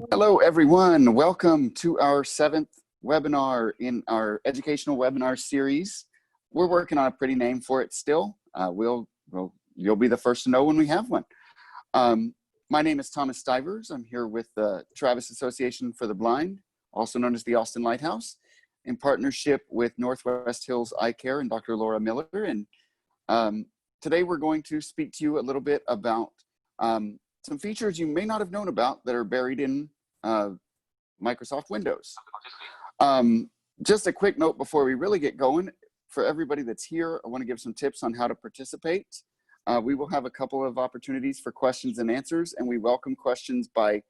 Hello, everyone. Welcome to our 7th webinar in our educational webinar series. We're working on a pretty name for it still. You'll be the first to know when we have one. My name is Thomas Stivers. I'm here with the Travis Association for the Blind, also known as the Austin Lighthouse, in partnership with Northwest Hills Eye Care and Dr. Laura Miller. And today we're going to speak to you a little bit about some features you may not have known about that are buried in Microsoft Windows. Just a quick note before we really get going, for everybody that's here, I want to give some tips on how to participate. We will have a couple of opportunities for questions and answers, and we welcome questions by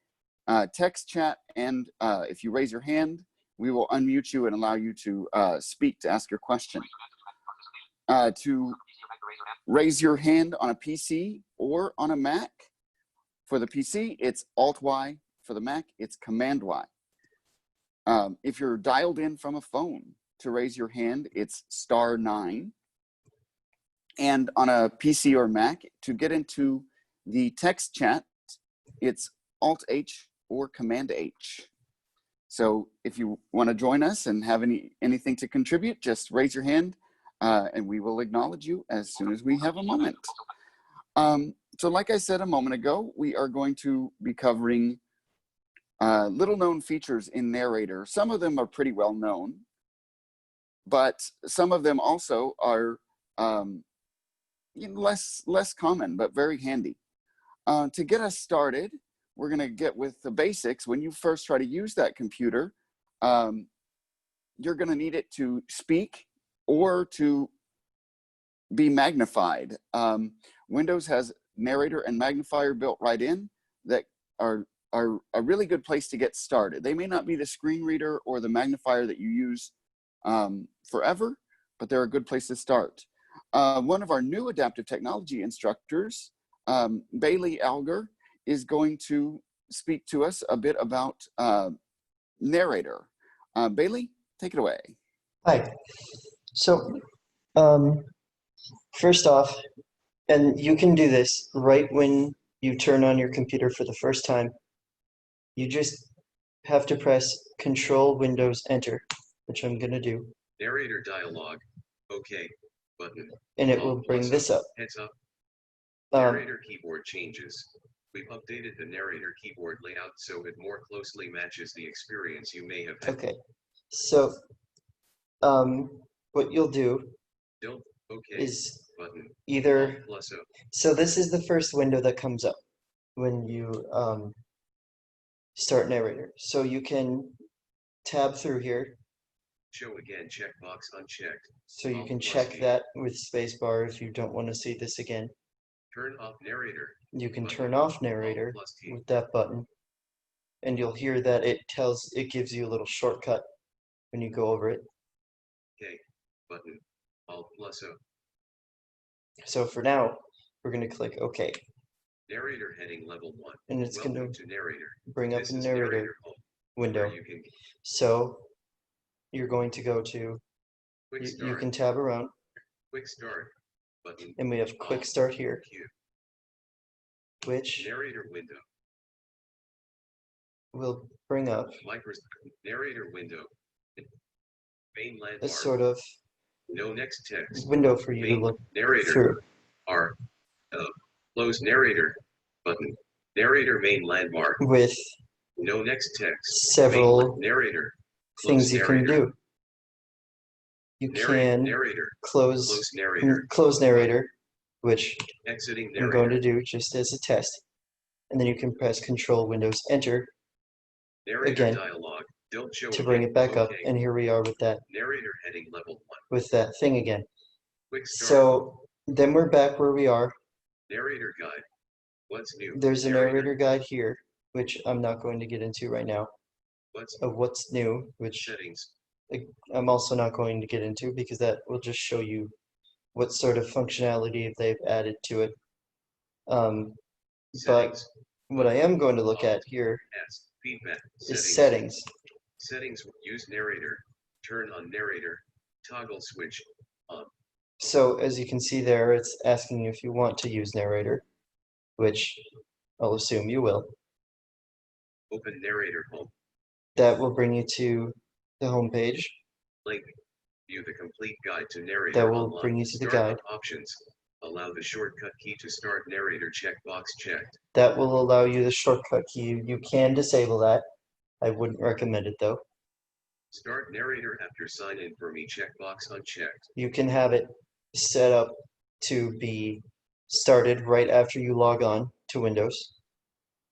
text chat, and if you raise your hand, we will unmute you and allow you to speak to ask your question. To raise your hand on a PC or on a Mac, for the PC, it's Alt-Y. For the Mac, it's Command-Y. If you're dialed in from a phone, to raise your hand, it's *9. And on a PC or Mac, to get into the text chat, it's Alt-H or Command-H. So if you want to join us and have anything to contribute, just raise your hand and we will acknowledge you as soon as we have a moment. So like I said a moment ago, we are going to be covering little known features in Narrator. Some of them are pretty well known, but some of them also are less common, but very handy. To get us started, we're going to get with the basics. When you first try to use that computer, you're going to need it to speak or to be magnified. Windows has Narrator and Magnifier built right in that are a really good place to get started. They may not be the screen reader or the magnifier that you use forever, but they're a good place to start. One of our new adaptive technology instructors, Bailey Alger, is going to speak to us a bit about Narrator. Bailey, take it away. Hi. So, first off, and you can do this right when you turn on your computer for the first time. You just have to press Control Windows Enter, which I'm going to do. Narrator dialog. OK button. And it will bring this up. Heads up. Narrator keyboard changes. We've updated the Narrator keyboard layout so it more closely matches the experience you may have had. Okay. So, what you'll do is either, so this is the first window that comes up when you start Narrator. So you can tab through here. Show again checkbox unchecked. So you can check that with spacebar if you don't want to see this again. Turn off Narrator. You can turn off Narrator with that button. And you'll hear that it gives you a little shortcut when you go over it. OK button. Alt+O. So for now, we're going to click OK. Narrator heading level 1. And it's going to bring up a Narrator window. So you're going to go to, you can tab around. Quick Start button. And we have Quick Start here. Which Narrator window will bring up Narrator window. Main landmark. a sort of No next text. window for you to look Narrator through. Close Narrator button. Narrator main landmark. With no next text. Several Narrator. things you can do. You can close Narrator, which Exiting I'm going to do just as a test. And then you can press Control Windows Enter again dialog. Don't show to bring it back up. And here we are with that. Narrator heading level 1. With that thing again. Quick Start. So then we're back where we are. Narrator guide. What's new? There's a narrator guide here, which I'm not going to get into right now. What's new, which settings. I'm also not going to get into because that will just show you what sort of functionality they've added to it. But what I am going to look at here is settings. Settings. Use Narrator. Turn on Narrator. Toggle switch on. So as you can see there, it's asking you if you want to use Narrator, which I'll assume you will. Open Narrator Home. That will bring you to the home page. Link. View the complete guide to Narrator That will Online. bring you to the Startup guide. options. Allow the shortcut key to start Narrator checkbox checked. That will allow you the shortcut key. You can disable that. I wouldn't recommend it though. Start Narrator after sign in for me checkbox unchecked. You can have it set up to be started right after you log on to Windows,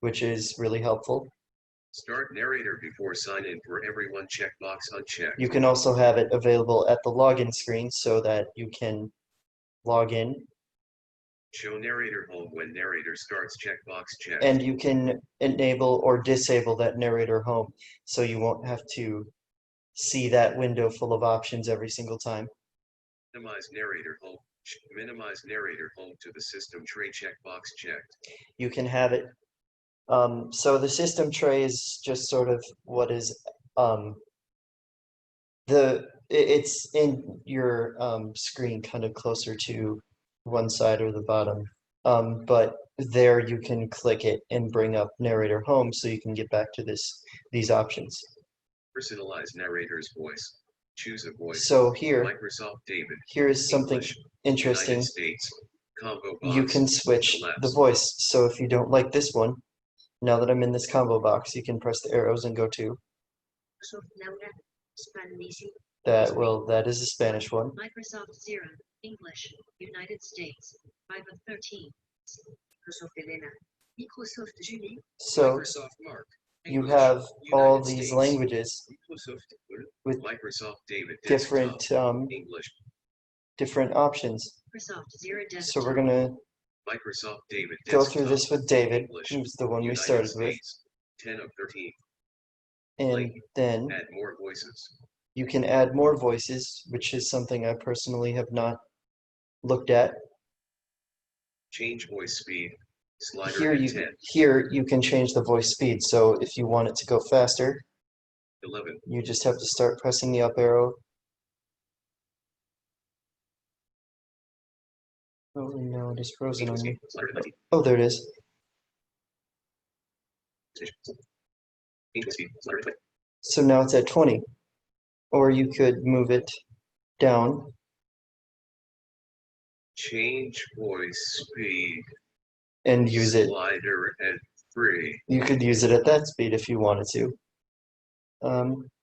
which is really helpful. Start Narrator before sign in for everyone checkbox unchecked. You can also have it available at the login screen so that you can log in, Show Narrator Home when Narrator starts checkbox checked. and you can enable or disable that Narrator Home so you won't have to see that window full of options every single time. Minimize Narrator Home. Minimize Narrator Home to the system tray checkbox checked. You can have it. So the system tray is just sort of what is it's in your screen kind of closer to one side or the bottom. But there you can click it and bring up Narrator Home so you can get back to these options. Personalize narrator's voice. Choose a voice. So here David. here is something English, interesting. United States. Combo box. You can switch the Collapse. voice. So if you don't like this one, now that I'm in this combo box, you can press the arrows and go to that is a Spanish one. Microsoft Zero, English, United States, 5 of 13. Microsoft Elena, Microsoft Julie, So Microsoft Mark. you English, have all United these States. languages Microsoft with Microsoft David different Desktop. English. different options. Microsoft Zero So Desktop. we're gonna Microsoft David go Desktop. through this with David, English, who's the one we United started with, States. 10 of 13. and Link. then Add more voices. you can add more voices, which is something I personally have not looked at. Change voice speed. Slider Here at 10. you can change the voice speed. So if you want it to go faster, 11. you just have to start pressing the up arrow. Oh no, it is frozen Change on voice me. speed. Slider at 19. Oh, there it is. Change voice speed. Slider at 20. So now it's at 20. Or you could move it down. Change voice speed. And use it. Slider at 3. You could use it at that speed if you wanted to.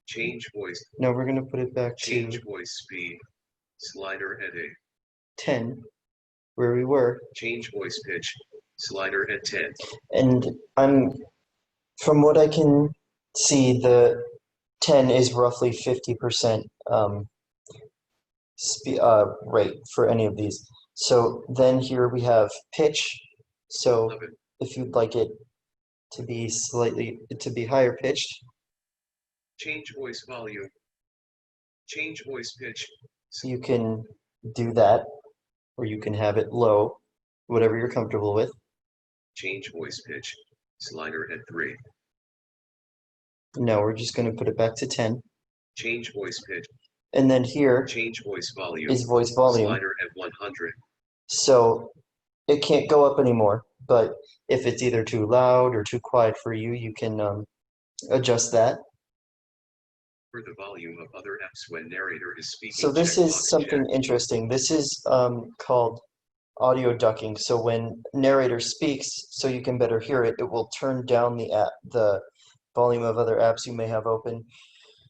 Change voice. Now we're going to put it back Change to voice speed. Slider at 8. 10, where we were. Change voice pitch. Slider at 10. And from what I can see, the 10 is roughly 50% rate for any of these. So then here we have pitch. So 11. if you'd like it to be higher pitched, Change voice volume. Change voice pitch. you can do that, or you can have it low, whatever you're comfortable with. Change voice pitch. Slider at 3. Now we're just going to put it back to 10. Change voice pitch. And then here Change voice volume. is voice volume. Slider at 100. So it can't go up anymore, but if it's either too loud or too quiet for you, you can adjust that. For the volume of other apps when narrator is speaking. So this checkbox is something checked. interesting. This is called audio ducking. So when narrator speaks, so you can better hear it, it will turn down the volume of other apps you may have open.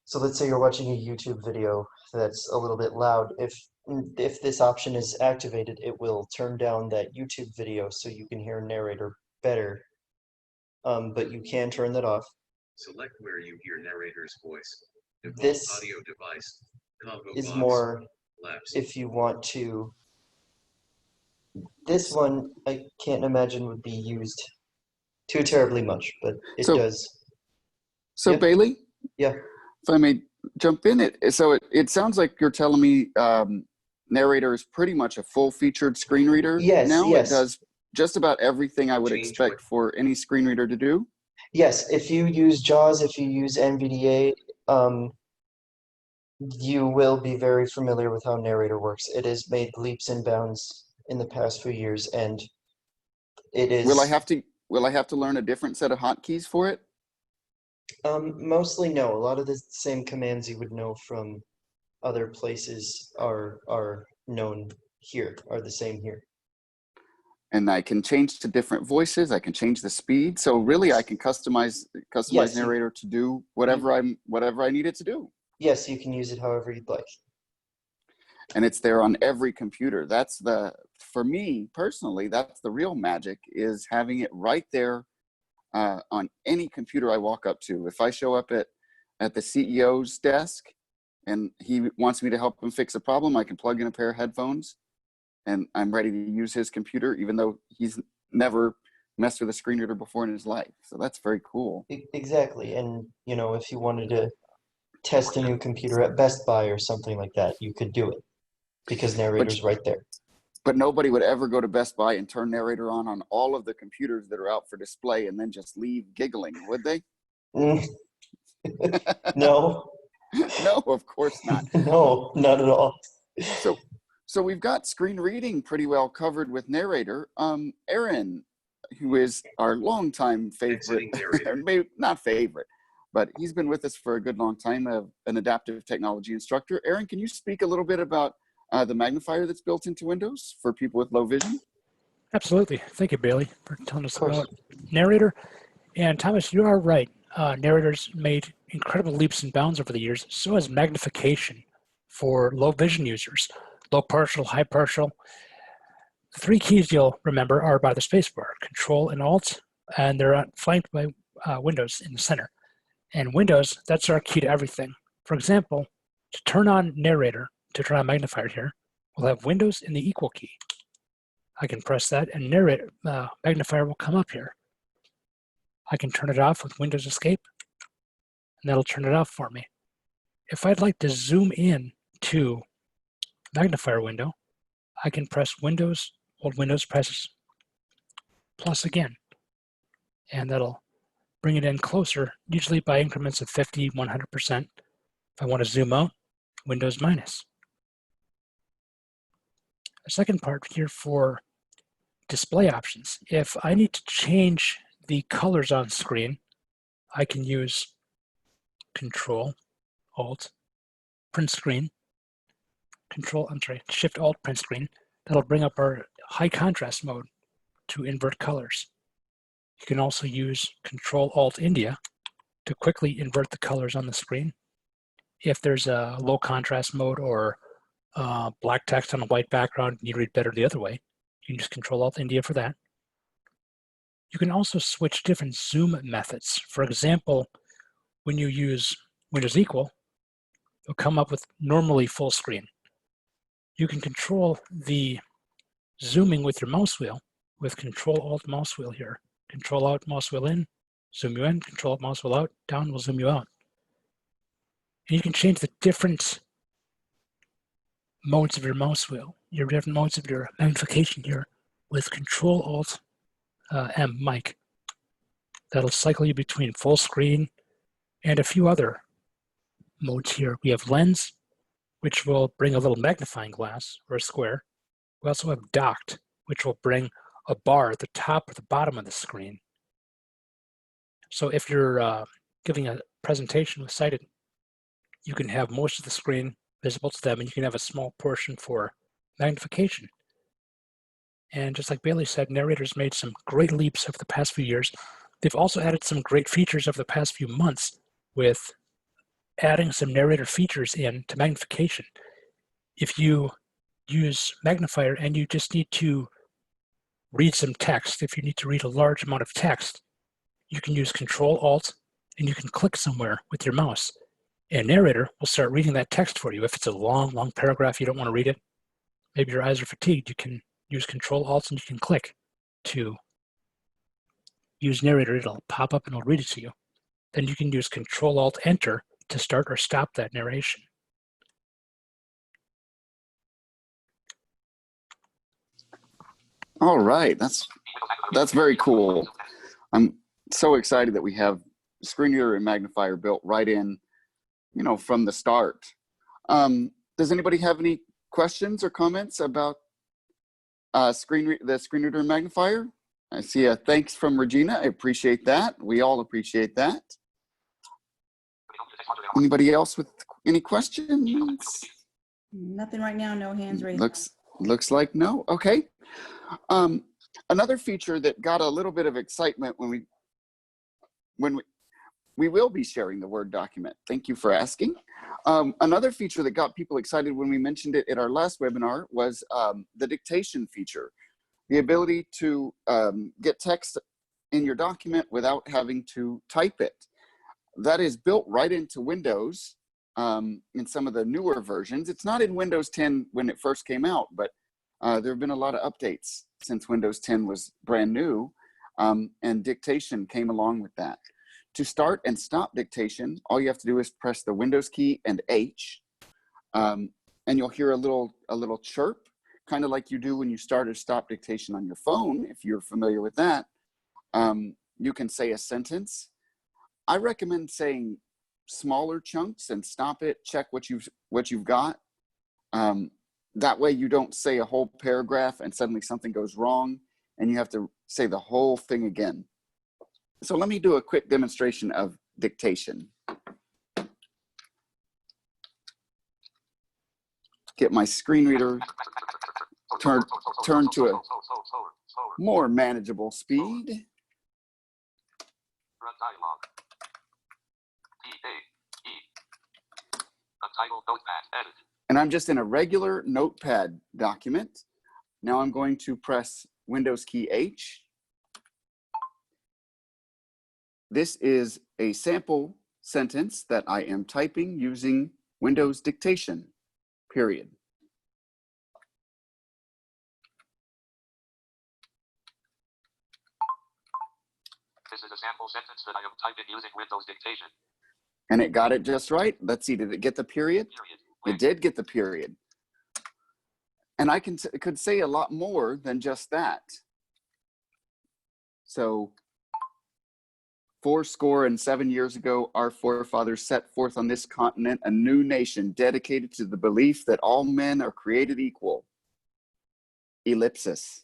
So let's say you're watching a YouTube video that's a little bit loud. If this option is activated, it will turn down that YouTube video so you can hear narrator better. But you can turn that off. Select where you hear narrator's voice. Default This audio device. Combo is box. more Lapse. if you want to. This one I can't imagine would be used too terribly much, but it So- does. So Yep. Bailey, Yeah. if I may jump in, it sounds like you're telling me Narrator is pretty much a full-featured screen reader Yes, now. yes. It does just about everything I would Change expect for any screen reader to do. Yes, if you use JAWS, if you use NVDA, you will be very familiar with how Narrator works. It has made leaps and bounds in the past few years, and it is. Will I have to learn a different set of hotkeys for it? Mostly no. A lot of the same commands you would know from other places are known here, are the same here. And I can change to different voices. I can change the speed. So really, I can customize Yes, Narrator to do whatever I need it to do. Yes, you can use it however you'd like. And it's there on every computer. That's for me personally, that's the real magic, is having it right there on any computer I walk up to. If I show up at the CEO's desk and he wants me to help him fix a problem, I can plug in a pair of headphones and I'm ready to use his computer, even though he's never messed with a screen reader before in his life. So that's very cool. Exactly. And, you know, if you wanted to test a new computer at Best Buy or something like that, you could do it because Narrator's right there. But nobody would ever go to Best Buy and turn Narrator on all of the computers that are out for display and then just leave giggling, would they? No. No, of course not. No, not at all. So we've got screen reading pretty well covered with Narrator. Aaron, who is our longtime favorite, maybe not favorite, but he's been with us for a good long time, an adaptive technology instructor. Aaron, can you speak a little bit about the magnifier that's built into Windows for people with low vision? Absolutely. Thank you, Bailey, for telling us about Narrator. And Thomas, you are right. Narrator's made incredible leaps and bounds over the years. So has magnification for low vision users, low partial, high partial. The three keys you'll remember are by the spacebar, Control and Alt, and they're flanked by Windows in the center. And Windows, that's our key to everything. For example, to turn on Narrator, to turn on magnifier here, we'll have Windows in the equal key. I can press that and Narrator magnifier will come up here. I can turn it off with Windows Escape, and that'll turn it off for me. If I'd like to zoom in to magnifier window, I can press Windows, hold Windows, press plus again, and that'll bring it in closer, usually by increments of 50, 100%. If I want to zoom out, Windows minus. The second part here for display options. If I need to change the colors on screen, I can use Control, Alt, print screen, Shift Alt print screen. That'll bring up our high contrast mode to invert colors. You can also use Control Alt India to quickly invert the colors on the screen. If there's a low contrast mode or black text on a white background and you read better the other way, you can just Control Alt India for that. You can also switch different zoom methods. For example, when you use Windows equal, it'll come up with normally full screen. You can control the zooming with your mouse wheel with Control Alt mouse wheel here. Control Alt mouse wheel in, zoom you in, Control Alt mouse wheel out, down will zoom you out. And you can change the different modes of your mouse wheel, your different modes of your magnification here with Control Alt M mic. That'll cycle you between full screen and a few other modes here. We have lens, which will bring a little magnifying glass or a square. We also have docked, which will bring a bar at the top or the bottom of the screen. So if you're giving a presentation with sighted, you can have most of the screen visible to them and you can have a small portion for magnification. And just like Bailey said, Narrator's made some great leaps over the past few years. They've also added some great features over the past few months with adding some Narrator features in to magnification. If you use magnifier and you just need to read some text, if you need to read a large amount of text, you can use Control Alt and you can click somewhere with your mouse. And Narrator will start reading that text for you. If it's a long, long paragraph, you don't want to read it, maybe your eyes are fatigued, you can use Control Alt and you can click to use Narrator. It'll pop up and it'll read it to you. Then you can use Control Alt Enter to start or stop that narration. All right, that's very cool. I'm so excited that we have screen reader and magnifier built right in, from the start. Does anybody have any questions or comments about the screen reader and magnifier? I see a thanks from Regina. I appreciate that. We all appreciate that. Anybody else with any questions? Nothing right now, no hands raised. Looks like no. Okay. Another feature that got a little bit of excitement when we will be sharing the Word document. Thank you for asking. Another feature that got people excited when we mentioned it at our last webinar was the dictation feature, the ability to get text in your document without having to type it. That is built right into Windows in some of the newer versions. It's not in Windows 10 when it first came out, but there have been a lot of updates since Windows 10 was brand new, and dictation came along with that. To start and stop dictation, all you have to do is press the Windows key and H, and you'll hear a little chirp, kind of like you do when you start or stop dictation on your phone, if you're familiar with that. You can say a sentence. I recommend saying smaller chunks and stop it, check what you've got. That way you don't say a whole paragraph and suddenly something goes wrong and you have to say the whole thing again. So let me do a quick demonstration of dictation. Get my screen reader turn to a more manageable speed. Run dialog. Untitled Notepad, edit. And I'm just in a regular Notepad document. Now I'm going to press Windows key H. This is a sample sentence that I am typing using Windows dictation, period. This is a sample sentence that I am typing using Windows dictation. And it got it just right. Let's see, did it get the period? It did get the period. And I could say a lot more than just that. So fourscore and 7 years ago, our forefathers set forth on this continent a new nation dedicated to the belief that all men are created equal. Ellipsis.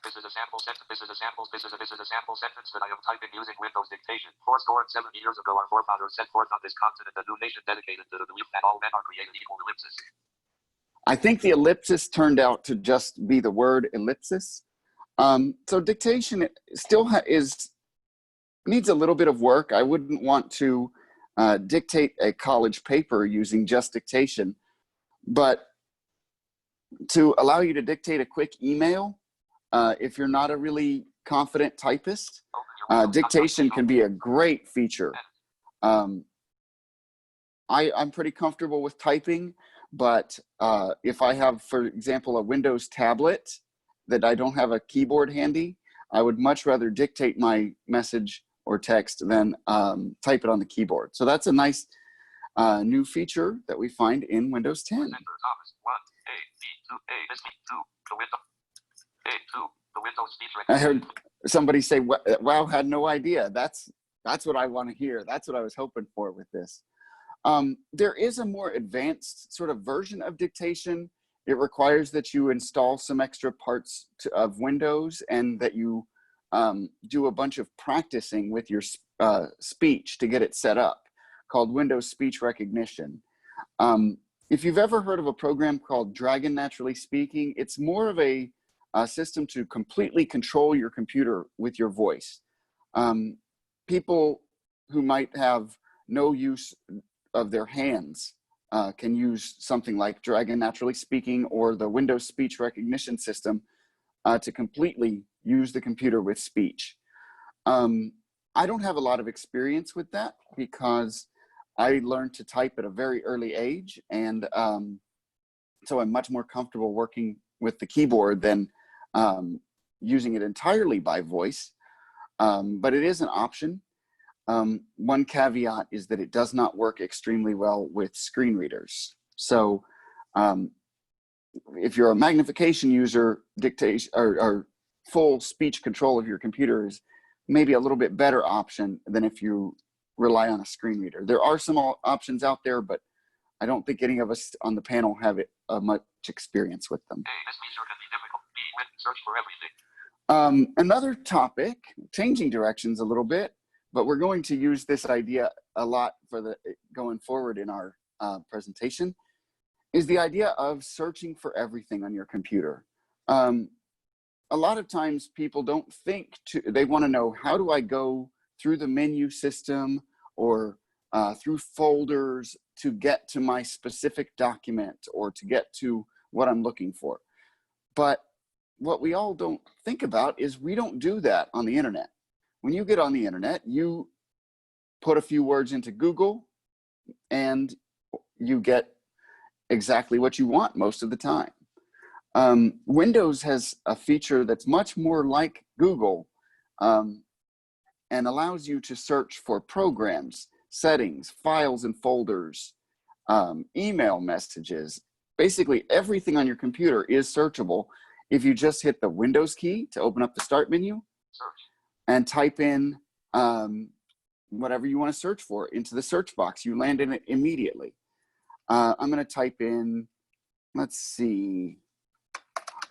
This is a sample sentence. This is a sample sentence that I am typing using Windows dictation. 7 years ago, our forefathers set forth on this continent a new nation dedicated to the belief that all men are created equal. Ellipsis. I think the ellipsis turned out to just be the word ellipsis. So dictation still needs a little bit of work. I wouldn't want to dictate a college paper using just dictation, but to allow you to dictate a quick email, if you're not a really confident typist, dictation can be a great feature. I'm pretty comfortable with typing, but if I have, for example, a Windows tablet that I don't have a keyboard handy, I would much rather dictate my message or text than type it on the keyboard. So that's a nice new feature that we find in Windows 10. I heard somebody say, wow, had no idea. That's what I want to hear. That's what I was hoping for with this. There is a more advanced sort of version of dictation. It requires that you install some extra parts of Windows and that you do a bunch of practicing with your speech to get it set up, called Windows Speech Recognition. If you've ever heard of a program called Dragon Naturally Speaking, it's more of a system to completely control your computer with your voice. People who might have no use of their hands can use something like Dragon Naturally Speaking or the Windows Speech Recognition System to completely use the computer with speech. I don't have a lot of experience with that because I learned to type at a very early age, and so I'm much more comfortable working with the keyboard than using it entirely by voice, but it is an option. One caveat is that it does not work extremely well with screen readers. So if you're a magnification user, dictation or full speech control of your computer is maybe a little bit better option than if you rely on a screen reader. There are some options out there, but I don't think any of us on the panel have much experience with them. This feature can be difficult. Search for everything. Another topic, changing directions a little bit, but we're going to use this idea a lot for the going forward in our presentation, is the idea of searching for everything on your computer. A lot of times people don't think they want to know, how do I go through the menu system or through folders to get to my specific document or to get to what I'm looking for. But what we all don't think about is we don't do that on the internet. When you get on the internet, you put a few words into Google and you get exactly what you want most of the time. Windows has a feature that's much more like Google and allows you to search for programs, settings, files and folders, email messages. Basically everything on your computer is searchable if you just hit the Windows key to open up the start menu and type in whatever you want to search for into the search box. You land in it immediately. I'm going to type in, let's see,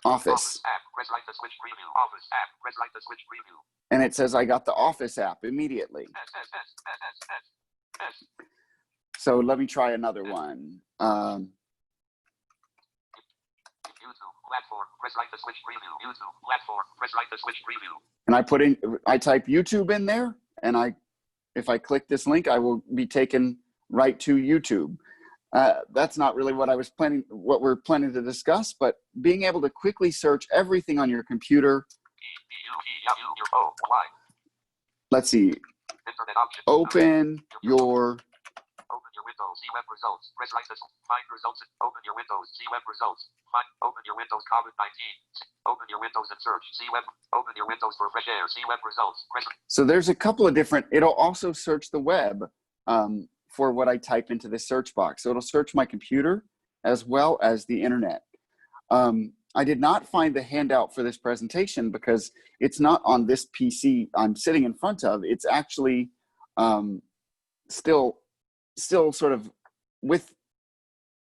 Office. Press right to switch preview. Office app. Press right to switch preview. And it says I got the Office app immediately. So let me try another one. YouTube platform. Press right to switch preview. YouTube platform. Press right to switch preview. And I type YouTube in there, and if I click this link, I will be taken right to YouTube. That's not really what we're planning to discuss, but being able to quickly search everything on your computer. Let's see. Open your Windows. See web results. Press right to find results. Open your Windows. See web results. Open your Windows COVID-19. Open your Windows and search. See web. Open your Windows for fresh air. See web results. Press. So there's a couple of different. It'll also search the web for what I type into this search box. So it'll search my computer as well as the internet. I did not find the handout for this presentation because it's not on this PC I'm sitting in front of. It's actually still sort of with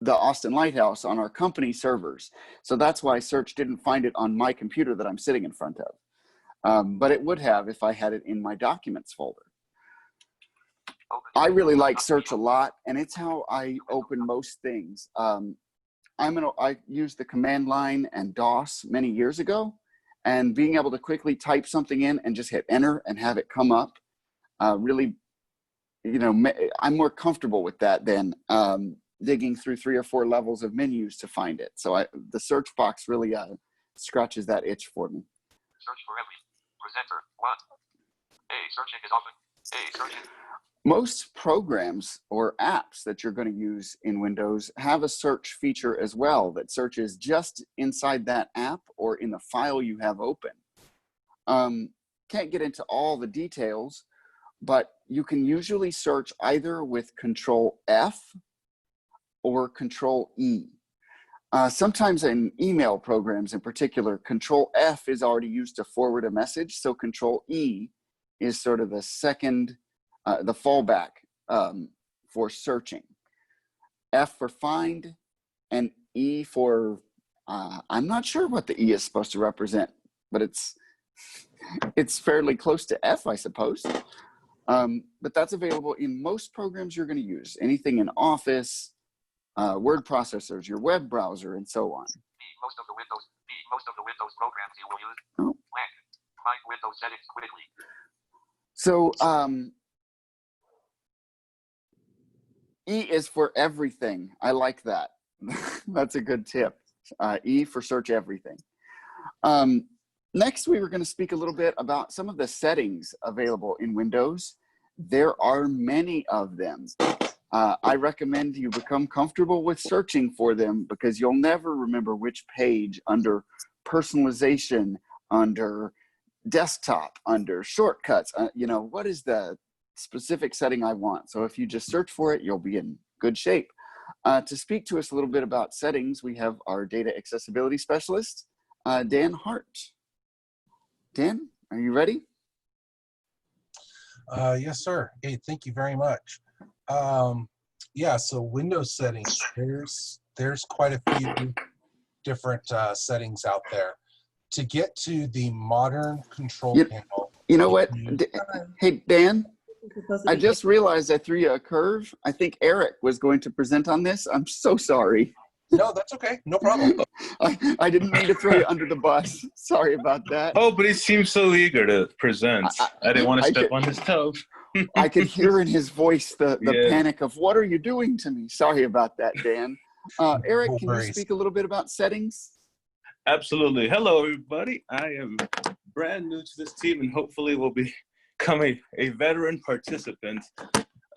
the Austin Lighthouse on our company servers. So that's why search didn't find it on my computer that I'm sitting in front of. But it would have if I had it in my documents folder. I really like search a lot, and it's how I open most things. I used the command line and DOS many years ago, and being able to quickly type something in and just hit enter and have it come up, really, I'm more comfortable with that than digging through 3 or 4 levels of menus to find it. So the search box really scratches that itch for me. Search for every presenter. 1. Searching is often. Searching. Most programs or apps that you're going to use in Windows have a search feature as well that searches just inside that app or in the file you have open. Can't get into all the details, but you can usually search either with Control F or Control E. Sometimes in email programs in particular, Control F is already used to forward a message, so Control E is sort of the second the fallback for searching. F for find and E for, I'm not sure what the E is supposed to represent, but it's fairly close to F, I suppose. But that's available in most programs you're going to use. Anything in Office, word processors, your web browser, and so on. Most of the Windows programs you will use. Find Windows settings quickly. So, E is for everything. I like that. That's a good tip. E for search everything. Next, we were going to speak a little bit about some of the settings available in Windows. There are many of them. I recommend you become comfortable with searching for them because you'll never remember which page under personalization, under desktop, under shortcuts, what is the specific setting I want. So if you just search for it, you'll be in good shape. To speak to us a little bit about settings, we have our data accessibility specialist, Dan Hart. Dan, are you ready? Yes, sir. Hey, thank you very much. Yeah, so Windows settings, there's quite a few different settings out there. To get to the modern control panel. You know what? Hey, Dan, supposed to I be- just realized I threw you a curve. I think Eric was going to present on this. I'm so sorry. No, that's okay. No problem. I didn't mean to throw you under the bus. Sorry about that. Oh, but he seems so eager to present. I didn't want to step on his toes. I could hear in his voice the Yeah. panic of, what are you doing to me? Sorry about that, Dan. Eric, No can you worries. speak a little bit about settings? Absolutely. Hello, everybody. I am brand new to this team and hopefully will become a veteran participant.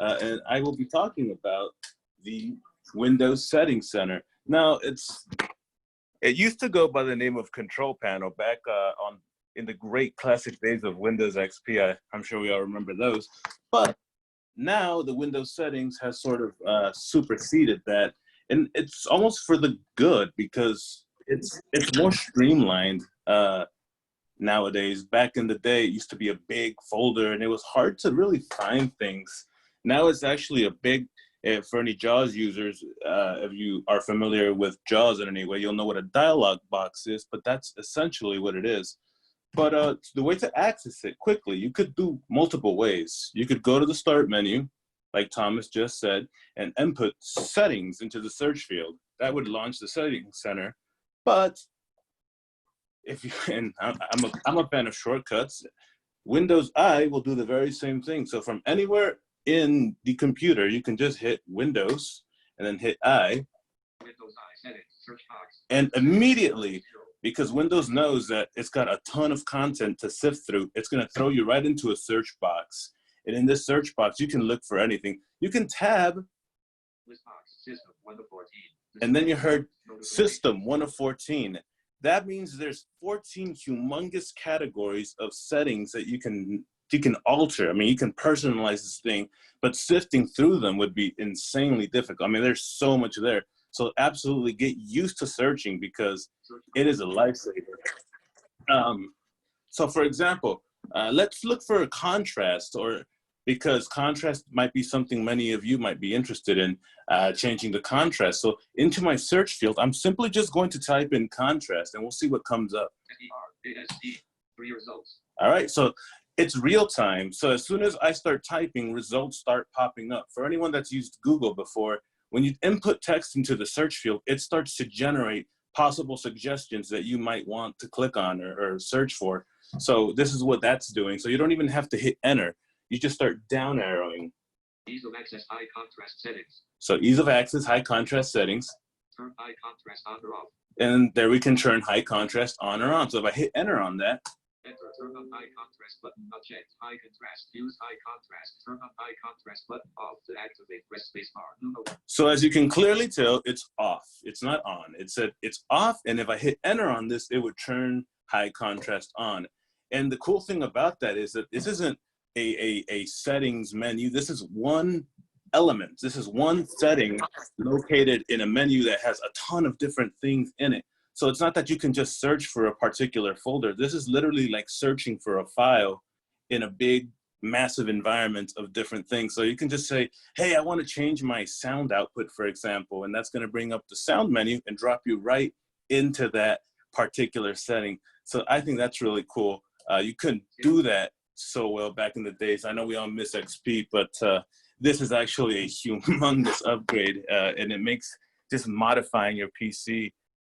And I will be talking about the Windows Settings Center. Now, it used to go by the name of Control Panel back in the great classic days of Windows XP. I'm sure we all remember those. But now the Windows settings has sort of superseded that. And it's almost for the good because it's more streamlined nowadays. Back in the day, it used to be a big folder and it was hard to really find things. Now it's actually a big, for any JAWS users, if you are familiar with JAWS in any way, you'll know what a dialog box is, but that's essentially what it is. But the way to access it quickly, you could do multiple ways. You could go to the start menu, like Thomas just said, and input settings into the search field. That would launch the settings center. But if you, and I'm a fan of shortcuts, Windows I will do the very same thing. So from anywhere in the computer, you can just hit Windows and then hit I. Windows I settings, search box. And immediately, because Windows knows that it's got a ton of content to sift through, it's going to throw you right into a search box. And in this search box, you can look for anything. You can tab, List box, system 1 of 14. and then you heard system 1 of 14. That means there's 14 humongous categories of settings that you can alter. I mean, you can personalize this thing, but sifting through them would be insanely difficult. I mean, there's so much there. So absolutely get used to searching because it is a lifesaver. So for example, let's look for a contrast, or because contrast might be something many of you might be interested in, changing the contrast. So into my search field, I'm simply just going to type in contrast and we'll see what comes up. ASD, 3 results. All right, so it's real time. So as soon as I start typing, results start popping up. For anyone that's used Google before, when you input text into the search field, it starts to generate possible suggestions that you might want to click on or search for. So this is what that's doing. So you don't even have to hit enter. You just start down arrowing. Ease of access, high contrast settings. So ease of access, high contrast settings. Turn high contrast on or off. And there we can turn high contrast on or on. So if I hit enter on that, Enter, turn on high contrast button, not checked. High contrast, use high contrast. Turn on high contrast button off to activate, press space bar. so as you can clearly tell, it's off. It's not on. It said it's off. And if I hit enter on this, it would turn high contrast on. And the cool thing about that is that this isn't a settings menu. This is one element. This is one setting located in a menu that has a ton of different things in it. So it's not that you can just search for a particular folder. This is literally like searching for a file in a big, massive environment of different things. So you can just say, hey, I want to change my sound output, for example, and that's going to bring up the sound menu and drop you right into that particular setting. So I think that's really cool. You couldn't do that so well back in the days. I know we all miss XP, but this is actually a humongous upgrade, and it makes just modifying your PC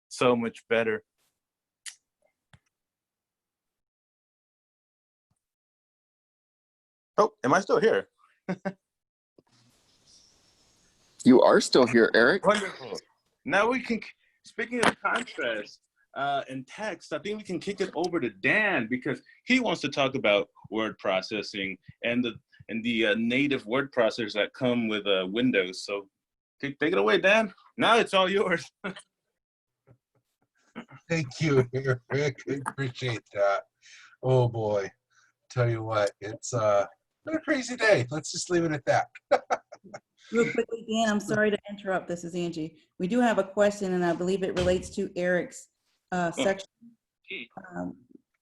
so much better. Oh, am I still here? You are still here, Eric. Wonderful. Now we can, speaking of contrast and text, I think we can kick it over to Dan because he wants to talk about word processing and the native word processors that come with Windows. So take it away, Dan. Now it's all yours. Thank you, Eric. I appreciate that. Oh boy, tell you what, it's been a crazy day. Let's just leave it at that. Real quickly, Dan, I'm sorry to interrupt. This is Angie. We do have a question, and I believe it relates to Eric's section.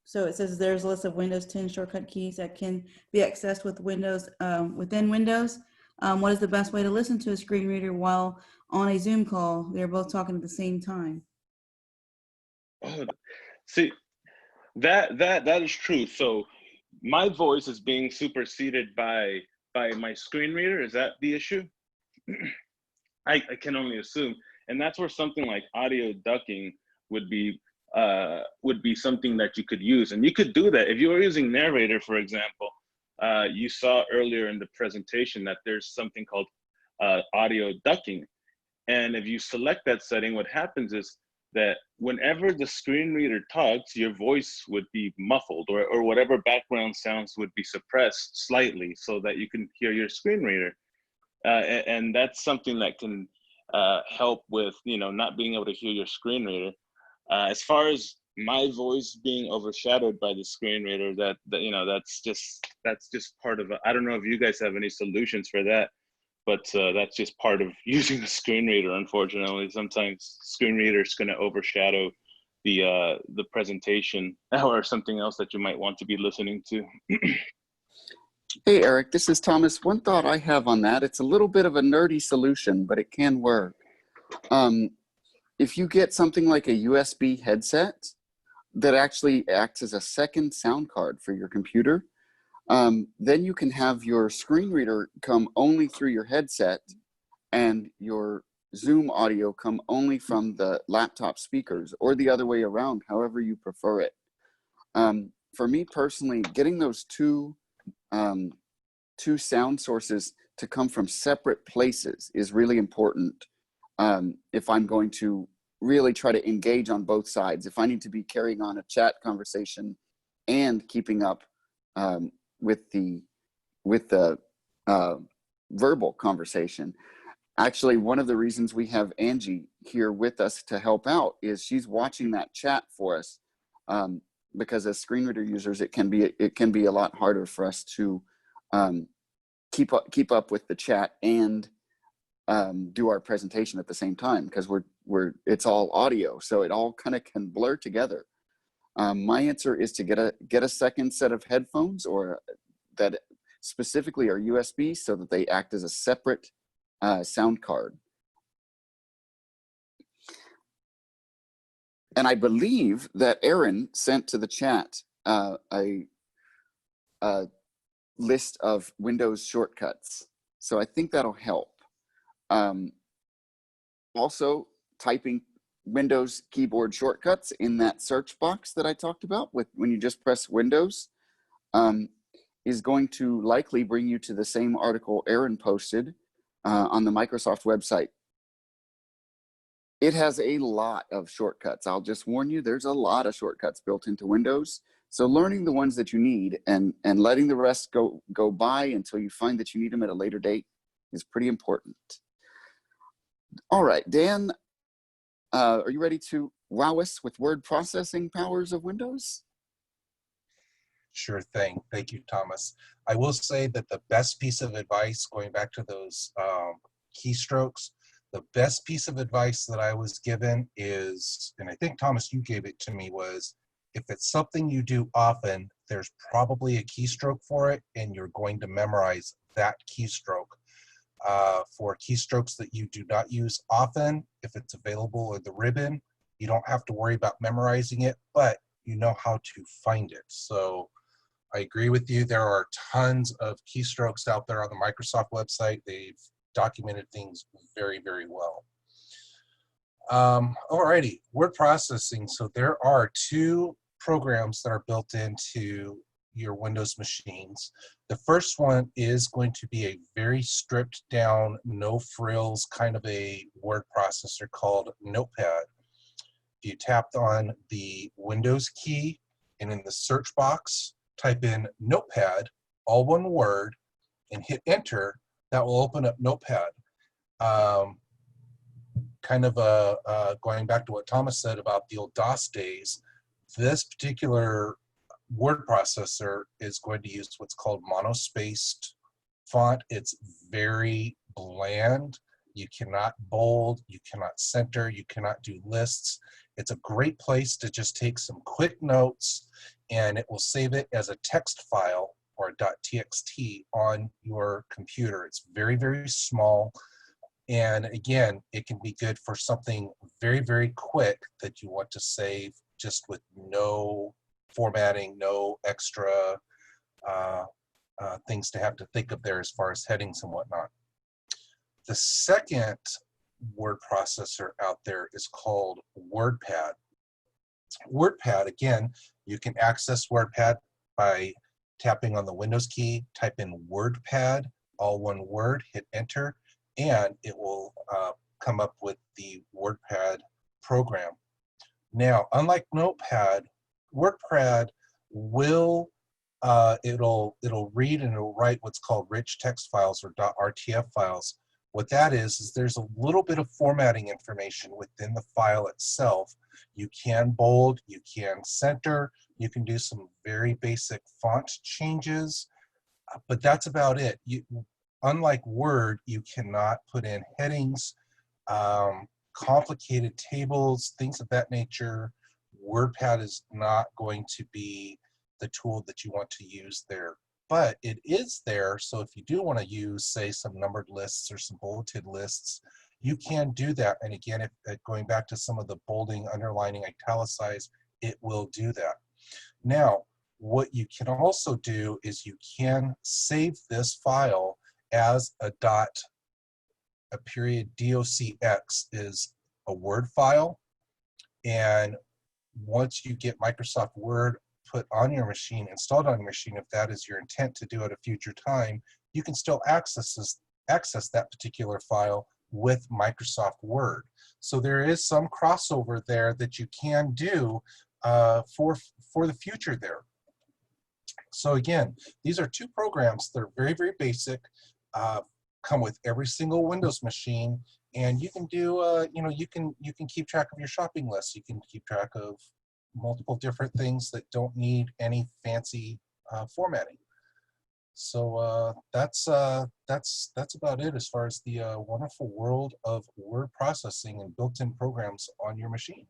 So it says there's a list of Windows 10 shortcut keys that can be accessed with Windows within Windows. What is the best way to listen to a screen reader while on a Zoom call? They're both talking at the same time. Oh, see, that is true. So my voice is being superseded by by my screen reader? Is that the issue? I can only assume. And that's where something like audio ducking would be something that you could use. And you could do that. If you were using Narrator, for example, you saw earlier in the presentation that there's something called audio ducking. And if you select that setting, what happens is that whenever the screen reader talks, your voice would be muffled, or whatever background sounds would be suppressed slightly so that you can hear your screen reader. And that's something that can help with, you know, not being able to hear your screen reader. As far as my voice being overshadowed by the screen reader, that you know, that's just part of it. I don't know if you guys have any solutions for that, but that's just part of using the screen reader. Unfortunately, sometimes screen reader is going to overshadow the presentation or something else that you might want to be listening to. Hey, Eric, this is Thomas. One thought I have on that, it's a little bit of a nerdy solution, but it can work. If you get something like a USB headset that actually acts as a second sound card for your computer, then you can have your screen reader come only through your headset and your Zoom audio come only from the laptop speakers, or the other way around, however you prefer it. For me personally, getting those two sound sources to come from separate places is really important if I'm going to really try to engage on both sides. If I need to be carrying on a chat conversation and keeping up with the verbal conversation. Actually, one of the reasons we have Angie here with us to help out is she's watching that chat for us, because as screen reader users, it can be a lot harder for us to keep up with the chat and do our presentation at the same time, because it's all audio, so it all kind of can blur together. My answer is to get a second set of headphones, or that specifically are USB, so that they act as a separate sound card. And I believe that Aaron sent to the chat a list of Windows shortcuts. So I think that'll help. Also, typing Windows keyboard shortcuts in that search box that I talked about when you just press Windows is going to likely bring you to the same article Aaron posted on the Microsoft website. It has a lot of shortcuts. I'll just warn you, there's a lot of shortcuts built into Windows. So learning the ones that you need and letting the rest go by until you find that you need them at a later date is pretty important. All right, Dan, are you ready to wow us with word processing powers of Windows? Sure thing. Thank you, Thomas. I will say that the best piece of advice, going back to those keystrokes, the best piece of advice that I was given is, and I think, Thomas, you gave it to me, was if it's something you do often, there's probably a keystroke for it, and you're going to memorize that keystroke. For keystrokes that you do not use often, if it's available in the ribbon, you don't have to worry about memorizing it, but you know how to find it. So I agree with you. There are tons of keystrokes out there on the Microsoft website. They've documented things very, very well. Alrighty, word processing. So there are two programs that are built into your Windows machines. The first one is going to be a very stripped down, no frills kind of a word processor called Notepad. If you tapped on the Windows key and in the search box, type in Notepad, all one word, and hit enter, that will open up Notepad. Kind of going back to what Thomas said about the old DOS days, this particular word processor is going to use what's called monospaced font. It's very bland. You cannot bold, you cannot center, you cannot do lists. It's a great place to just take some quick notes, and it will save it as a text file or a .txt on your computer. It's very, very small. And again, it can be good for something very, very quick that you want to save just with no formatting, no extra things to have to think of there as far as headings and whatnot. The second word processor out there is called Wordpad. Wordpad, again, you can access Wordpad by tapping on the Windows key, type in Wordpad, all one word, hit enter, and it will come up with the Wordpad program. Now, unlike Notepad, Wordpad will it'll read and it'll write what's called rich text files or .rtf files. What that is there's a little bit of formatting information within the file itself. You can bold, you can center, you can do some very basic font changes, but that's about it. Unlike Word, you cannot put in headings, complicated tables, things of that nature. Wordpad is not going to be the tool that you want to use there. But it is there, so if you do want to use, say, some numbered lists or some bulleted lists, you can do that. And again, going back to some of the bolding, underlining, italicize, it will do that. Now, what you can also do is you can save this file as a period docx is a Word file. And once you get Microsoft Word put on your machine, installed on your machine, if that is your intent to do at a future time, you can still access that particular file with Microsoft Word. So there is some crossover there that you can do for the future there. So again, these are two programs that are very, very basic, come with every single Windows machine, and you can do, you can keep track of your shopping list. You can keep track of multiple different things that don't need any fancy formatting. So that's about it as far as the wonderful world of word processing and built-in programs on your machine.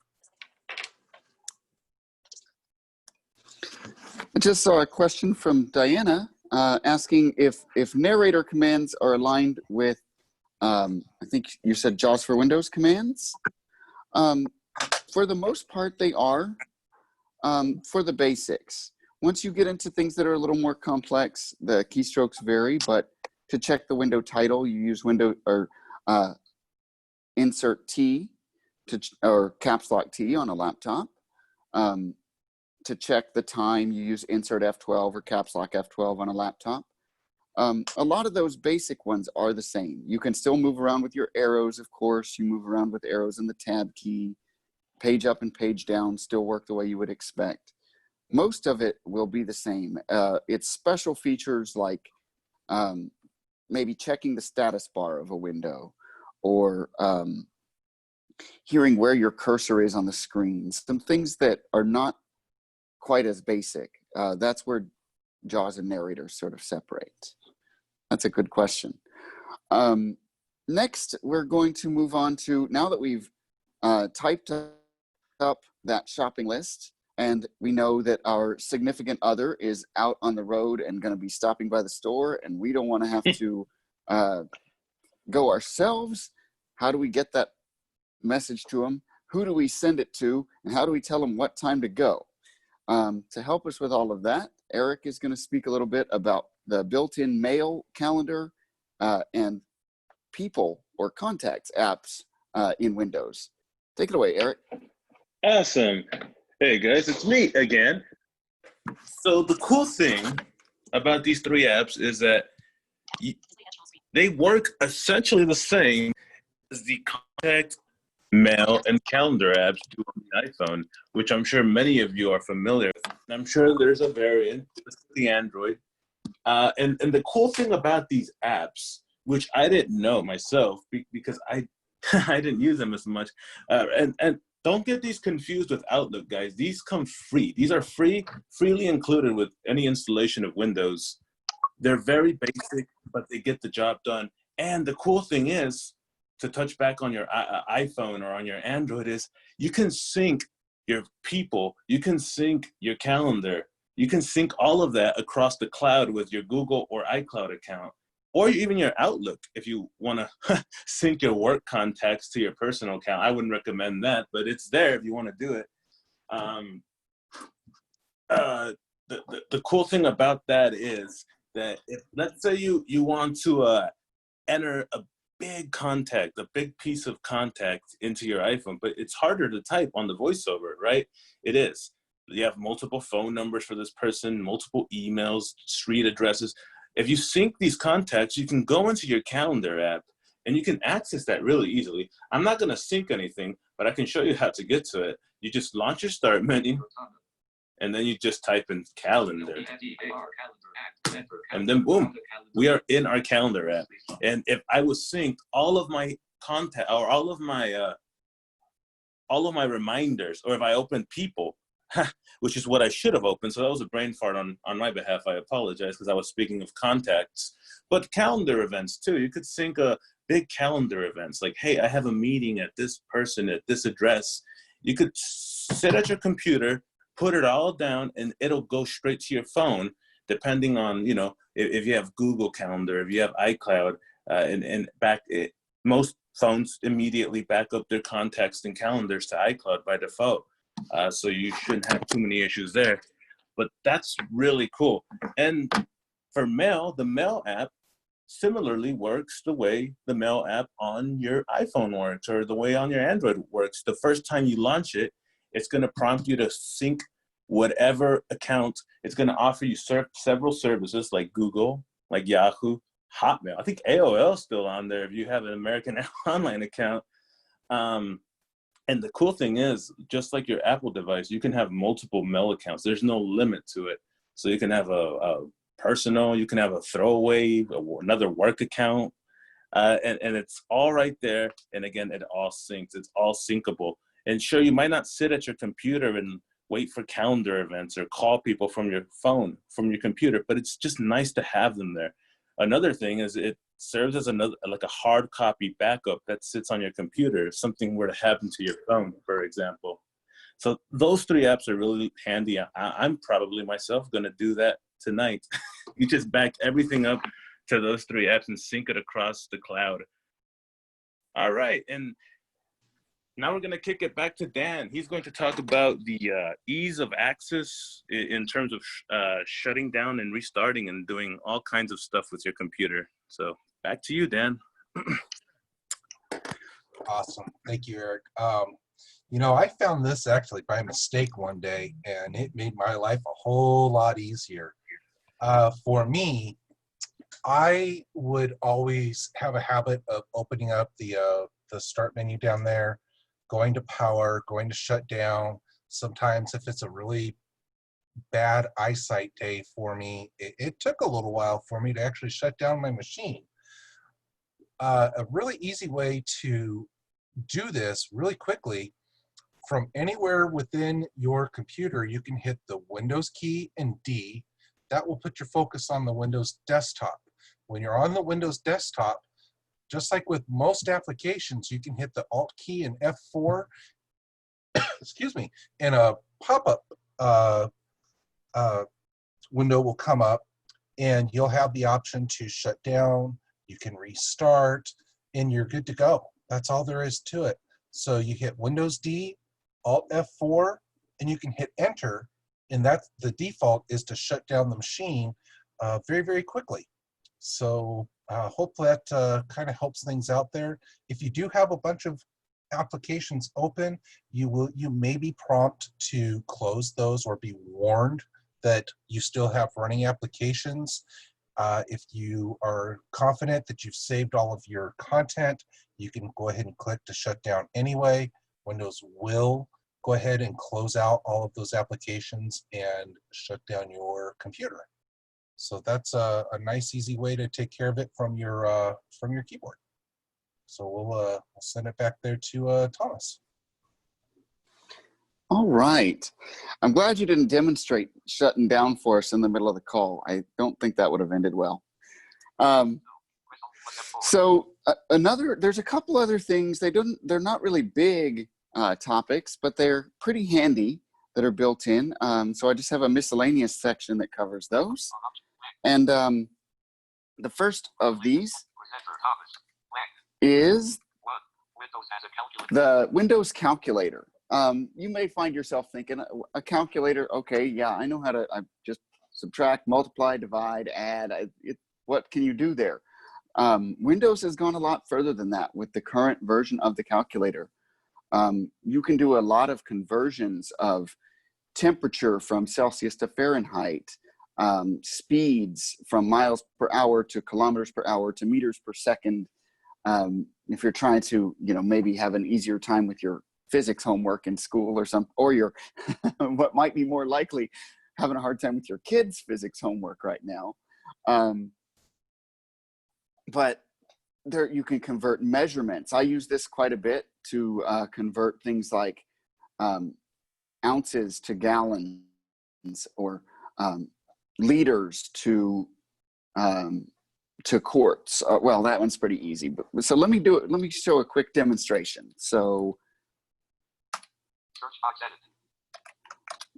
I just saw a question from Diana asking if narrator commands are aligned with, I think you said JAWS for Windows commands. For the most part, they are. For the basics. Once you get into things that are a little more complex, the keystrokes vary, but to check the window title, you use window or insert T or caps lock T on a laptop. To check the time, you use insert F12 or caps lock F12 on a laptop. A lot of those basic ones are the same. You can still move around with your arrows, of course. You move around with arrows in the tab key. Page up and page down still work the way you would expect. Most of it will be the same. It's special features like maybe checking the status bar of a window or hearing where your cursor is on the screen. Some things that are not quite as basic. That's where JAWS and Narrator sort of separate. That's a good question. Next, we're going to move on to, now that we've typed up that shopping list and we know that our significant other is out on the road and going to be stopping by the store and we don't want to have to go ourselves, how do we get that message to them? Who do we send it to? And how do we tell them what time to go? To help us with all of that, Eric is going to speak a little bit about the built-in mail calendar and people or contacts apps in Windows. Take it away, Eric. Awesome. Hey guys, it's me again. So the cool thing about these three apps is that they work essentially the same as the contact, mail, and calendar apps do on the iPhone, which I'm sure many of you are familiar with. And I'm sure there's a variant, the Android. And the cool thing about these apps, which I didn't know myself because I didn't use them as much, and don't get these confused with Outlook, guys. These come free. These are freely included with any installation of Windows. They're very basic, but they get the job done. And the cool thing is, to touch back on your iPhone or on your Android, is you can sync your people, you can sync your calendar, you can sync all of that across the cloud with your Google or iCloud account, or even your Outlook if you want to sync your work contacts to your personal account. I wouldn't recommend that, but it's there if you want to do it. The cool thing about that is that if, let's say you want to enter a big piece of contact into your iPhone, but it's harder to type on the voiceover, right? It is. You have multiple phone numbers for this person, multiple emails, street addresses. If you sync these contacts, you can go into your calendar app and you can access that really easily. I'm not going to sync anything, but I can show you how to get to it. You just launch your start menu, and then you just type in calendar. And then boom, we are in our calendar app. And if I was synced, all of my contact or all of my reminders, or if I opened people, which is what I should have opened. So that was a brain fart on my behalf. I apologize because I was speaking of contacts, but calendar events too. You could sync a big calendar events like, hey, I have a meeting at this person at this address. You could sit at your computer, put it all down, and it'll go straight to your phone, depending on, you know, if you have Google Calendar, if you have iCloud, most phones immediately back up their contacts and calendars to iCloud by default. So you shouldn't have too many issues there. But that's really cool. And for Mail, the Mail app similarly works the way the Mail app on your iPhone works, or the way on your Android works. The first time you launch it, it's going to prompt you to sync whatever account. It's going to offer you several services like Google, like Yahoo, Hotmail. I think AOL is still on there if you have an American Online account. And the cool thing is, just like your Apple device, you can have multiple Mail accounts. There's no limit to it. So you can have a personal, you can have a throwaway, another work account, and it's all right there. And again, it all syncs. It's all syncable. And sure, you might not sit at your computer and wait for calendar events or call people from your phone, from your computer, but it's just nice to have them there. Another thing is it serves as like a hard copy backup that sits on your computer if something were to happen to your phone, for example. So those three apps are really handy. I'm probably myself going to do that tonight. You just back everything up to those three apps and sync it across the cloud. All right. And now we're going to kick it back to Dan. He's going to talk about the ease of access in terms of shutting down and restarting and doing all kinds of stuff with your computer. So back to you, Dan. Awesome. Thank you, Eric. You know, I found this actually by mistake one day, and it made my life a whole lot easier. For me, I would always have a habit of opening up the start menu down there, going to power, going to shut down. Sometimes if it's a really bad eyesight day for me, it took a little while for me to actually shut down my machine. A really easy way to do this really quickly, from anywhere within your computer, you can hit the Windows key and D. That will put your focus on the Windows desktop. When you're on the Windows desktop, just like with most applications, you can hit the Alt key and F4, excuse me, and a pop-up window will come up, and you'll have the option to shut down, you can restart, and you're good to go. That's all there is to it. So you hit Windows D, Alt F4, and you can hit Enter, and that's the default is to shut down the machine very, very quickly. So hopefully that kind of helps things out there. If you do have a bunch of applications open, you may be prompt to close those or be warned that you still have running applications. If you are confident that you've saved all of your content, you can go ahead and click to shut down anyway. Windows will go ahead and close out all of those applications and shut down your computer. So that's a nice, easy way to take care of it from your keyboard. So we'll send it back there to Thomas. All right. I'm glad you didn't demonstrate shutting down for us in the middle of the call. I don't think that would have ended well. There's a couple other things. They're not really big topics, but they're pretty handy that are built in. So I just have a miscellaneous section that covers those. And the first of these is the Windows calculator. You may find yourself thinking, a calculator, okay, yeah, I know how to, I just subtract, multiply, divide, add. What can you do there? Windows has gone a lot further than that with the current version of the calculator. You can do a lot of conversions of temperature from Celsius to Fahrenheit, speeds from miles per hour to kilometers per hour to meters per second. If you're trying to, maybe have an easier time with your physics homework in school or something, or your what might be more likely, having a hard time with your kids' physics homework right now. But there you can convert measurements. I use this quite a bit to convert things like ounces to gallons, or liters to quarts. Well, that one's pretty easy. But so let me do it. Let me show a quick demonstration. So search box edit.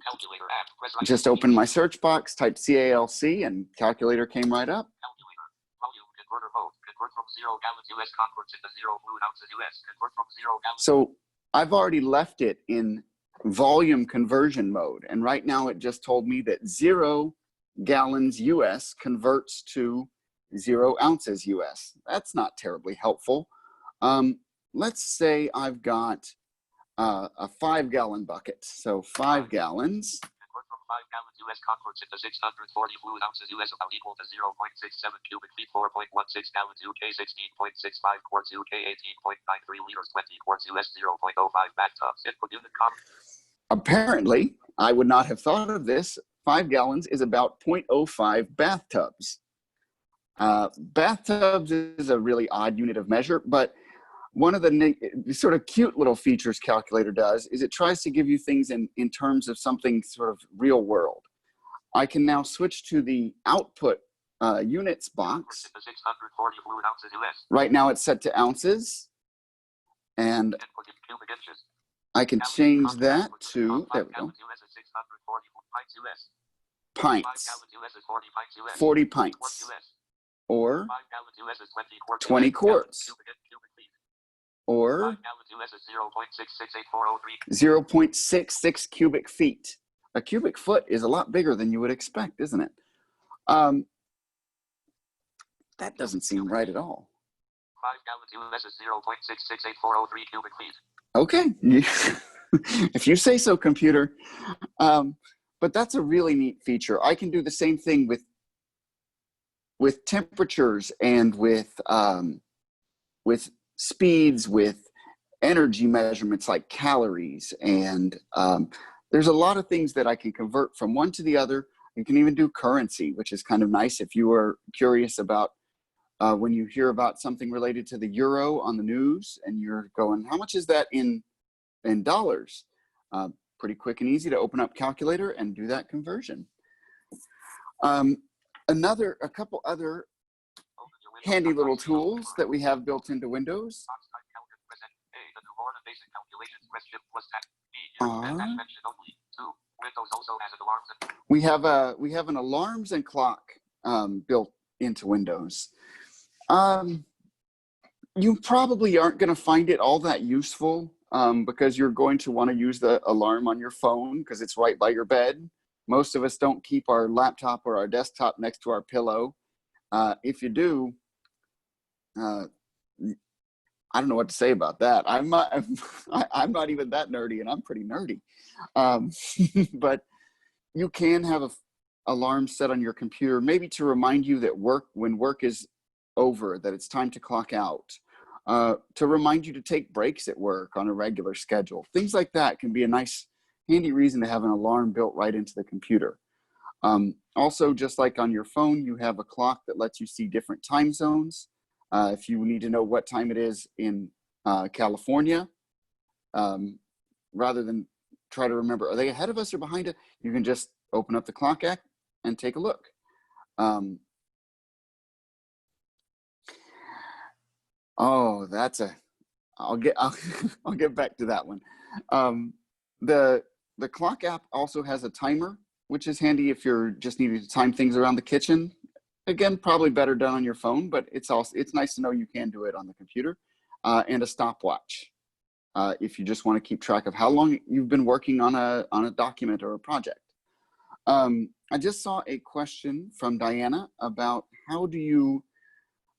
Calculator app. Press right. Just open my search box, typed CALC, and calculator came right up. Calculator. Volume converter mode. Convert from 0 gallons US converts into 0 fluid ounces US. Convert from 0 gallons. So I've already left it in volume conversion mode. And right now it just told me that 0 gallons US converts to 0 ounces US. That's not terribly helpful. Let's say I've got a 5-gallon bucket. So 5 gallons. Convert from 5 gallons US converts into 640 fluid ounces US, about equal to 0.67 cubic feet, 4.16 gallons UK, 16.65 quarts UK, 18.93 liters, 20 quarts US, 0.05 bathtubs. Input unit com. Apparently, I would not have thought of this. 5 gallons is about 0.05 bathtubs. Bathtubs is a really odd unit of measure, but one of the sort of cute little features calculator does is it tries to give you things in terms of something sort of real world. I can now switch to the output units box. 640 fluid ounces US. Right now it's set to ounces, and Input in cubic inches. I can change that to, there we go, pints, 40 pints, or 20 quarts, or 0.66 cubic feet. A cubic foot is a lot bigger than you would expect, isn't it? That doesn't seem right at all. 5 gallons US is 0.668403 cubic feet. Okay, if you say so, computer. But that's a really neat feature. I can do the same thing with temperatures and with speeds, with energy measurements like calories, and there's a lot of things that I can convert from one to the other. You can even do currency, which is kind of nice if you are curious about when you hear about something related to the euro on the news and you're going, how much is that in dollars? Pretty quick and easy to open up calculator and do that conversion. A couple other handy little tools that we have built into Windows. We have an alarms and clock built into Windows. You probably aren't going to find it all that useful because you're going to want to use the alarm on your phone because it's right by your bed. Most of us don't keep our laptop or our desktop next to our pillow. If you do, I don't know what to say about that. I'm not even that nerdy, and I'm pretty nerdy. But you can have an alarm set on your computer, maybe to remind you that when work is over, that it's time to clock out, to remind you to take breaks at work on a regular schedule. Things like that can be a nice, handy reason to have an alarm built right into the computer. Also, just like on your phone, you have a clock that lets you see different time zones. If you need to know what time it is in California, rather than try to remember, are they ahead of us or behind us? You can just open up the clock app and take a look. Oh, I'll get back to that one. The clock app also has a timer, which is handy if you're just needing to time things around the kitchen. Again, probably better done on your phone, but it's nice to know you can do it on the computer. And a stopwatch, if you just want to keep track of how long you've been working on a document or a project. I just saw a question from Diana about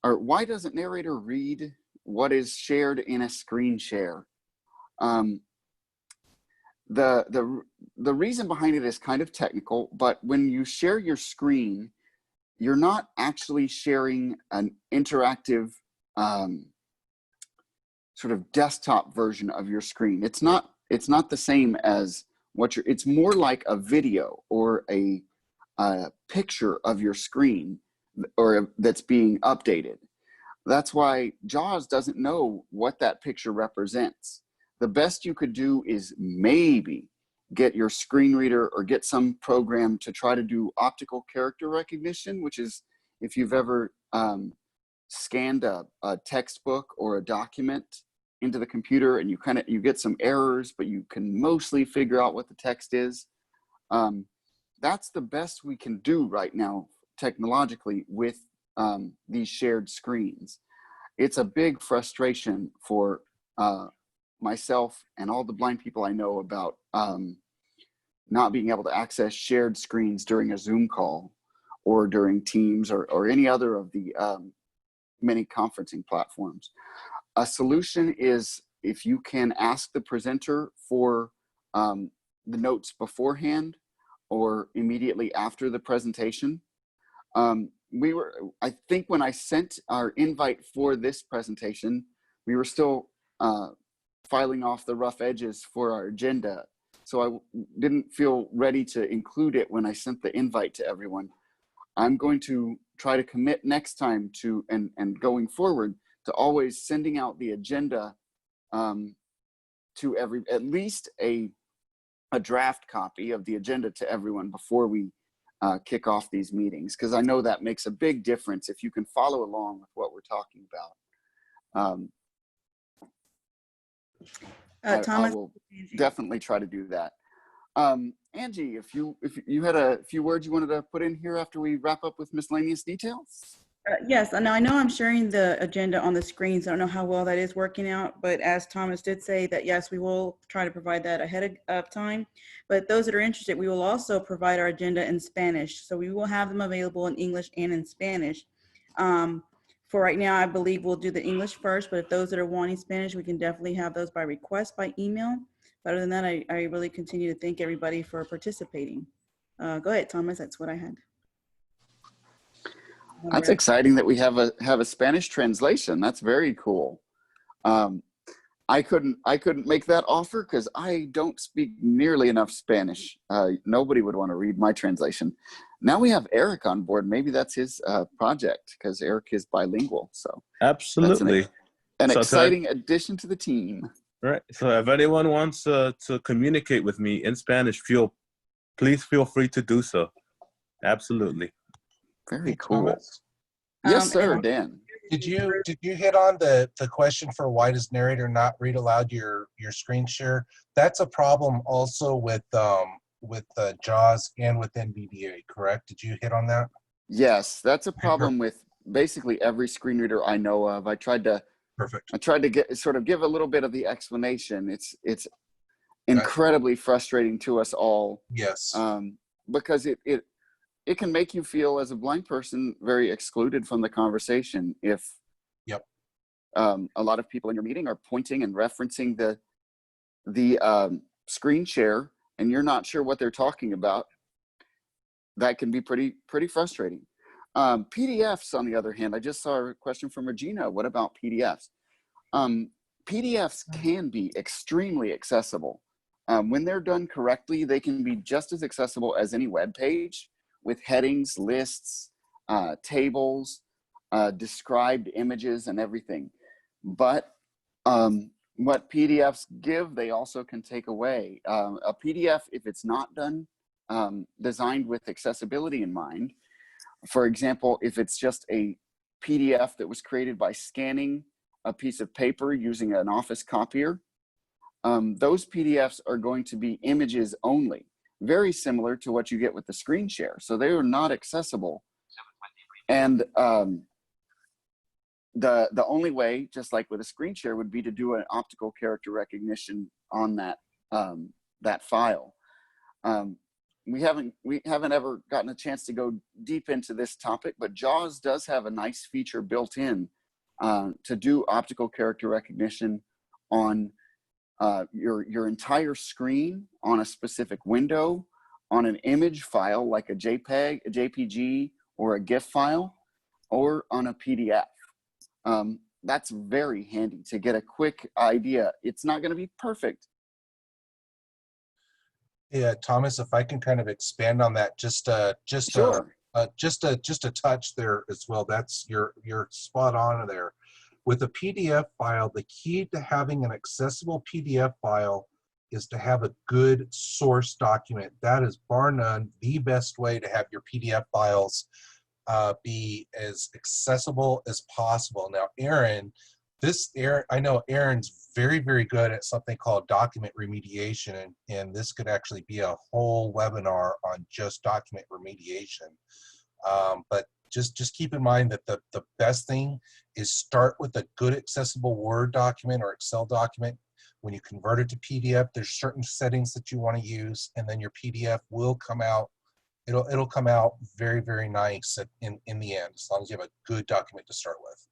why doesn't Narrator read what is shared in a screen share? The reason behind it is kind of technical, but when you share your screen, you're not actually sharing an interactive sort of desktop version of your screen. It's not the same as it's more like a video or a picture of your screen or that's being updated. That's why JAWS doesn't know what that picture represents. The best you could do is maybe get your screen reader or get some program to try to do optical character recognition, which is if you've ever scanned a textbook or a document into the computer and you get some errors, but you can mostly figure out what the text is. That's the best we can do right now technologically with these shared screens. It's a big frustration for myself and all the blind people I know about not being able to access shared screens during a Zoom call or during Teams or any other of the many conferencing platforms. A solution is if you can ask the presenter for the notes beforehand or immediately after the presentation. I think when I sent our invite for this presentation, we were still filing off the rough edges for our agenda. So I didn't feel ready to include it when I sent the invite to everyone. I'm going to try to commit next time to, and going forward, to always sending out the agenda to at least a draft copy of the agenda to everyone before we kick off these meetings, because I know that makes a big difference if you can follow along with what we're talking about. Thomas, I will definitely try to do that. Angie, if you had a few words you wanted to put in here after we wrap up with miscellaneous details. Yes, I know I'm sharing the agenda on the screens. I don't know how well that is working out, but as Thomas did say that, yes, we will try to provide that ahead of time. But those that are interested, we will also provide our agenda in Spanish. So we will have them available in English and in Spanish. For right now, I believe we'll do the English first, but if those that are wanting Spanish, we can definitely have those by request, by email. But other than that, I really continue to thank everybody for participating. Go ahead, Thomas, that's what I had. That's exciting that we have a Spanish translation. That's very cool. I couldn't make that offer because I don't speak nearly enough Spanish. Nobody would want to read my translation. Now we have Eric on board. Maybe that's his project because Eric is bilingual. So absolutely, an exciting addition to the team. Right. So if anyone wants to communicate with me in Spanish, please feel free to do so. Absolutely. Very cool. Thomas? Yes, sir, Dan. Did you hit on the question for why does Narrator not read aloud your screen share? That's a problem also with JAWS and with NVDA, correct? Did you hit on that? Yes, that's a problem with basically every screen reader I know of. I tried to give a little bit of the explanation. It's incredibly frustrating to us all. Yes. Because it can make you feel as a blind person very excluded from the conversation if a lot of people in your meeting are pointing and referencing the screen share and you're not sure what they're talking about. That can be pretty frustrating. PDFs, on the other hand, I just saw a question from Regina. What about PDFs? PDFs can be extremely accessible. When they're done correctly, they can be just as accessible as any web page with headings, lists, tables, described images and everything. But what PDFs give, they also can take away. A PDF, if it's not done, designed with accessibility in mind, for example, if it's just a PDF that was created by scanning a piece of paper using an office copier, those PDFs are going to be images only, very similar to what you get with the screen share. So they are not accessible. And the only way, just like with a screen share, would be to do an optical character recognition on that file. we haven't ever gotten a chance to go deep into this topic, but JAWS does have a nice feature built in to do optical character recognition on your entire screen, on a specific window, on an image file like a JPEG, a JPG, or a GIF file, or on a PDF. That's very handy to get a quick idea. It's not going to be perfect. Yeah, Thomas, if I can kind of expand on that, Sure. just a touch there as well. That's you're spot on there. With a PDF file, the key to having an accessible PDF file is to have a good source document. That is bar none the best way to have your PDF files be as accessible as possible. Now, Aaron, I know Aaron's very, very good at something called document remediation, and this could actually be a whole webinar on just document remediation. But just keep in mind that the best thing is start with a good accessible Word document or Excel document. When you convert it to PDF, there's certain settings that you want to use, and then your PDF will come out. It'll come out very, very nice in the end, as long as you have a good document to start with.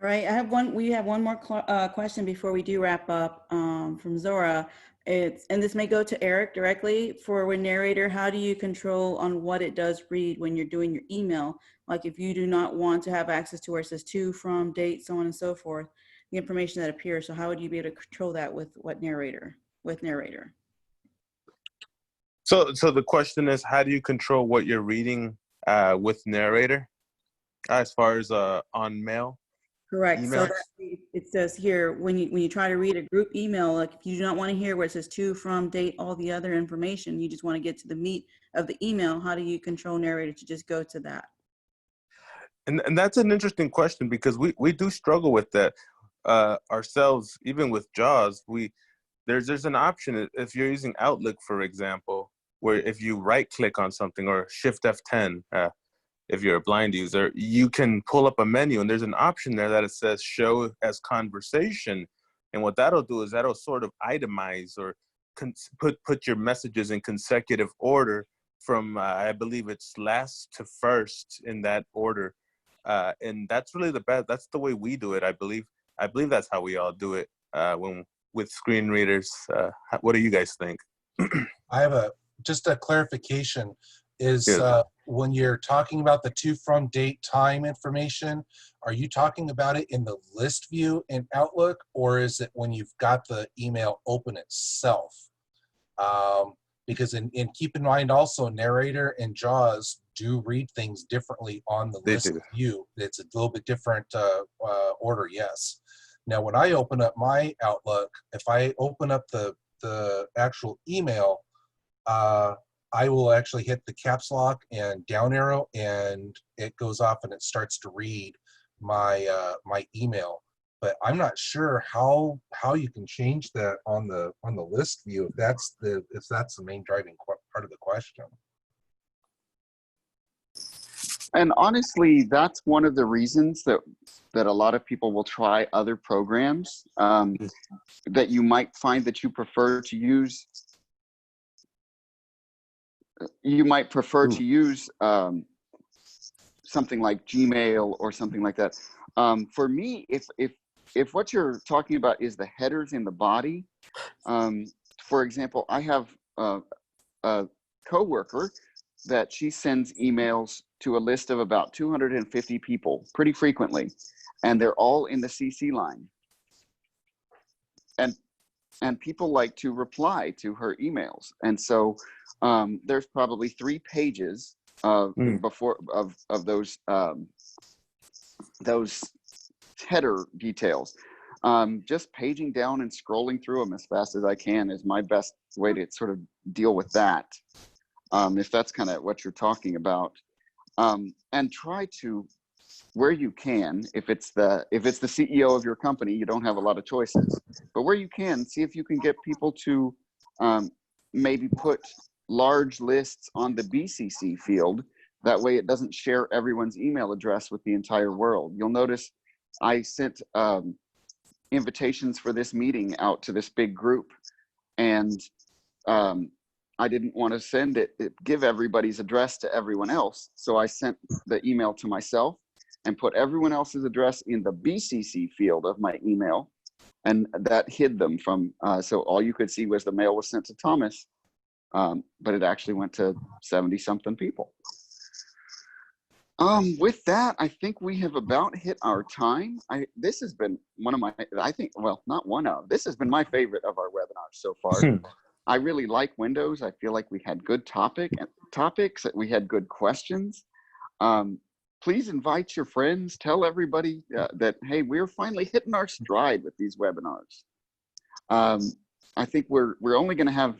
All right, we have one more question before we do wrap up from Zora. And this may go to Eric directly. For when narrator, how do you control on what it does read when you're doing your email? Like if you do not want to have access to where it says to, from, date, so on and so forth, the information that appears. So how would you be able to control that with Narrator? So the question is, how do you control what you're reading with Narrator as far as on mail? Correct. Emails? So that it says here, when you try to read a group email, like if you do not want to hear where it says to, from, date, all the other information, you just want to get to the meat of the email, how do you control Narrator to just go to that? And that's an interesting question, because we do struggle with that ourselves. Even with JAWS, there's an option if you're using Outlook, for example, where if you right click on something, or Shift F10, if you're a blind user, you can pull up a menu, and there's an option there that it says show as conversation. And what that'll do is that'll sort of itemize or put your messages in consecutive order from, I believe it's last to first in that order. And that's really the best. That's the way we do it. I believe that's how we all do it with screen readers. What do you guys think? I have just a clarification. Is Yeah. When you're talking about the to, from, date, time information, are you talking about it in the list view in Outlook, or is it when you've got the email open itself? Because keep in mind also, Narrator and JAWS do read things differently on the list view. It's a little bit different order, yes. Now, when I open up my Outlook, if I open up the actual email, I will actually hit the caps lock and down arrow, and it goes off and it starts to read my my email. But I'm not sure how you can change that on the list view if that's the main driving part of the question. And honestly, that's one of the reasons that a lot of people will try other programs that you might find that you prefer to use. You might prefer to use something like Gmail or something like that. For me, if what you're talking about is the headers in the body, for example, I have a coworker that she sends emails to a list of about 250 people pretty frequently, and they're all in the CC line. And people like to reply to her emails, and so there's probably 3 pages of those header details. Just paging down and scrolling through them as fast as I can is my best way to sort of deal with that. If that's kind of what you're talking about, and try to, where you can, if it's the CEO of your company, you don't have a lot of choices, but where you can, see if you can get people to maybe put large lists on the BCC field. That way it doesn't share everyone's email address with the entire world. You'll notice I sent invitations for this meeting out to this big group, and I didn't want to give everybody's address to everyone else. So I sent the email to myself and put everyone else's address in the BCC field of my email. And that hid them from, so all you could see was the mail was sent to Thomas, but it actually went to 70 something people. With that, I think we have about hit our time. This has been one of my, this has been my favorite of our webinars so far. I really like Windows. I feel like we had good topics, that we had good questions. Please invite your friends, tell everybody that, hey, we're finally hitting our stride with these webinars. I think we're only gonna have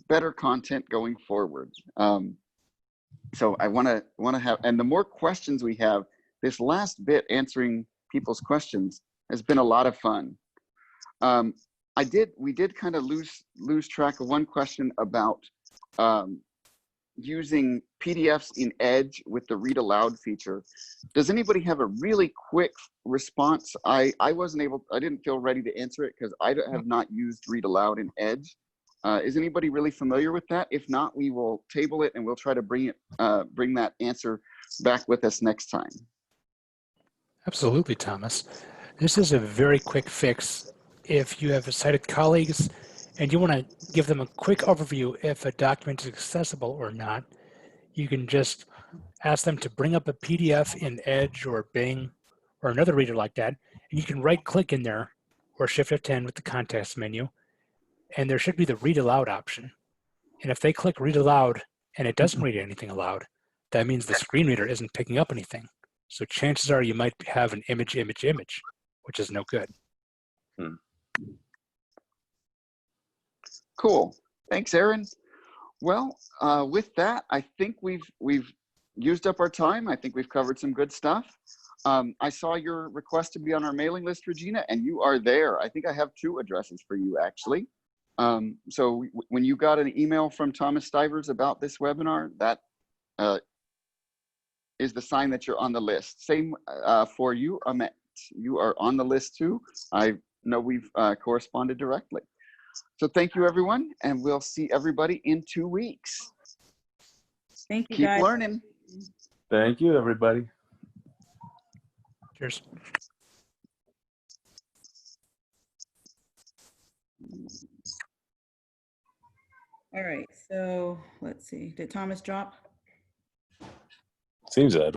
better content going forward. So I wanna have, and the more questions we have, this last bit answering people's questions has been a lot of fun. We did kind of lose track of one question about using PDFs in Edge with the read aloud feature. Does anybody have a really quick response? I didn't feel ready to answer it because I have not used read aloud in Edge. Is anybody really familiar with that? If not, we will table it and we'll try to bring that answer back with us next time. Absolutely, Thomas. This is a very quick fix. If you have sighted colleagues and you want to give them a quick overview if a document is accessible or not, you can just ask them to bring up a PDF in Edge or Bing or another reader like that, and you can right-click in there or Shift F10 with the context menu, and there should be the read aloud option. And if they click read aloud and it doesn't read anything aloud, that means the screen reader isn't picking up anything. So chances are you might have an image, which is no good. Cool. Thanks, Aaron. Well, with that, I think we've used up our time. I think we've covered some good stuff. I saw your request to be on our mailing list, Regina, and you are there. I think I have 2 addresses for you, actually. So when you got an email from Thomas Stivers about this webinar, that is the sign that you're on the list. Same for you, Amit. You are on the list too. I know we've corresponded directly. So thank you, everyone, and we'll see everybody in 2 weeks. Thank you, Keep guys. learning. Thank you, everybody. Cheers. All right, so let's see. Did Thomas drop? Seems that.